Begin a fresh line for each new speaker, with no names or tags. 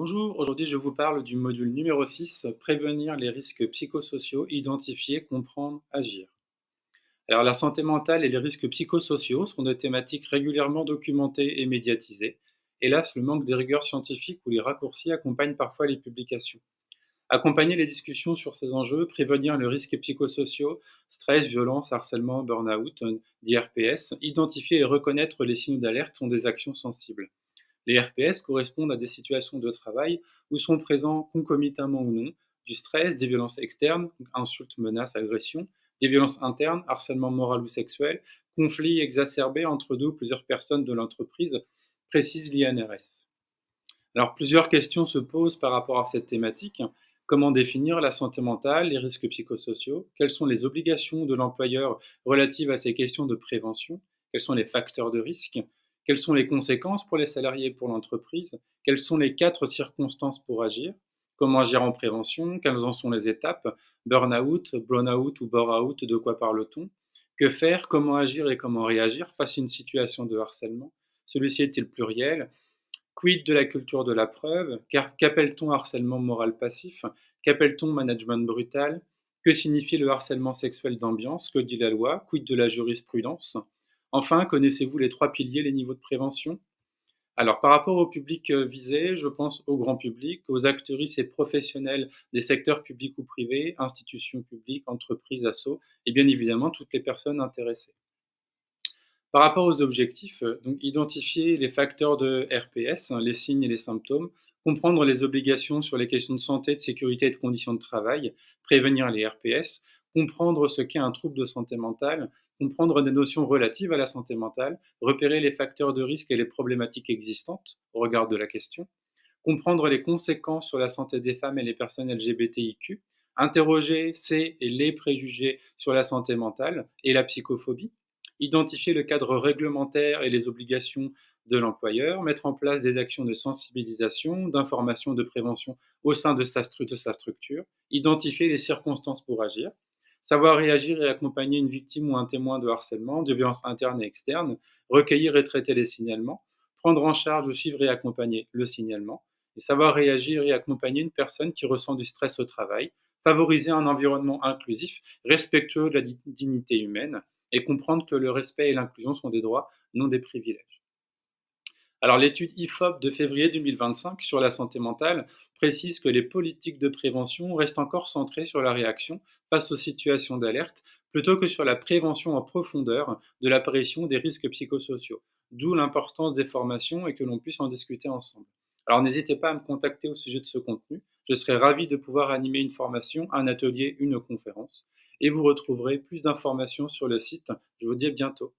Bonjour, aujourd'hui je vous parle du module numéro 6, prévenir les risques psychosociaux, identifier, comprendre, agir. Alors la santé mentale et les risques psychosociaux sont des thématiques régulièrement documentées et médiatisées. Hélas, le manque de rigueur scientifique ou les raccourcis accompagnent parfois les publications. Accompagner les discussions sur ces enjeux, prévenir les risques psychosociaux, stress, violence, harcèlement, burn-out, dit RPS, identifier et reconnaître les signaux d'alerte sont des actions sensibles. Les RPS correspondent à des situations de travail où sont présents concomitamment ou non du stress, des violences externes, insultes, menaces, agressions, des violences internes, harcèlement moral ou sexuel, conflits exacerbés entre deux ou plusieurs personnes de l'entreprise, précise l'INRS. Alors plusieurs questions se posent par rapport à cette thématique. Comment définir la santé mentale, les risques psychosociaux? Quelles sont les obligations de l'employeur relatives à ces questions de prévention? Quels sont les facteurs de risque? Quelles sont les conséquences pour les salariés et pour l'entreprise? Quelles sont les 4 circonstances pour agir? Comment agir en prévention? Quelles en sont les étapes? Burn-out, burn-out ou bore-out, de quoi parle-t-on? Que faire? Comment agir et comment réagir face à une situation de harcèlement? Celui-ci est-il pluriel? Quid de la culture de la preuve? Qu'appelle-t-on harcèlement moral passif? Qu'appelle-t-on management brutal? Que signifie le harcèlement sexuel d'ambiance? Que dit la loi? Quid de la jurisprudence? Enfin, connaissez-vous les 3 piliers, les niveaux de prévention? Alors, par rapport au public visé, je pense au grand public, aux actrices et professionnels des secteurs publics ou privés, institutions publiques, entreprises, assos, et bien évidemment toutes les personnes intéressées. Par rapport aux objectifs, donc identifier les facteurs de RPS, les signes et les symptômes, comprendre les obligations sur les questions de santé, de sécurité et de conditions de travail, prévenir les RPS, comprendre ce qu'est un trouble de santé mentale, comprendre des notions relatives à la santé mentale, repérer les facteurs de risque et les problématiques existantes au regard de la question, comprendre les conséquences sur la santé des femmes et les personnes LGBTIQ, interroger ces et les préjugés sur la santé mentale et la psychophobie, identifier le cadre réglementaire et les obligations de l'employeur, mettre en place des actions de sensibilisation, d'information, de prévention au sein de sa structure, identifier les circonstances pour agir, savoir réagir et accompagner une victime ou un témoin de harcèlement, de violences internes et externes, recueillir et traiter les signalements, prendre en charge ou suivre et accompagner le signalement, et savoir réagir et accompagner une personne qui ressent du stress au travail, favoriser un environnement inclusif, respectueux de la dignité humaine, et comprendre que le respect et l'inclusion sont des droits, non des privilèges. Alors l'étude IFOP de février 2025 sur la santé mentale précise que les politiques de prévention restent encore centrées sur la réaction face aux situations d'alerte plutôt que sur la prévention en profondeur de l'apparition des risques psychosociaux, d'où l'importance des formations et que l'on puisse en discuter ensemble. Alors n'hésitez pas à me contacter au sujet de ce contenu, je serai ravi de pouvoir animer une formation, un atelier, une conférence, et vous retrouverez plus d'informations sur le site. Je vous dis à bientôt.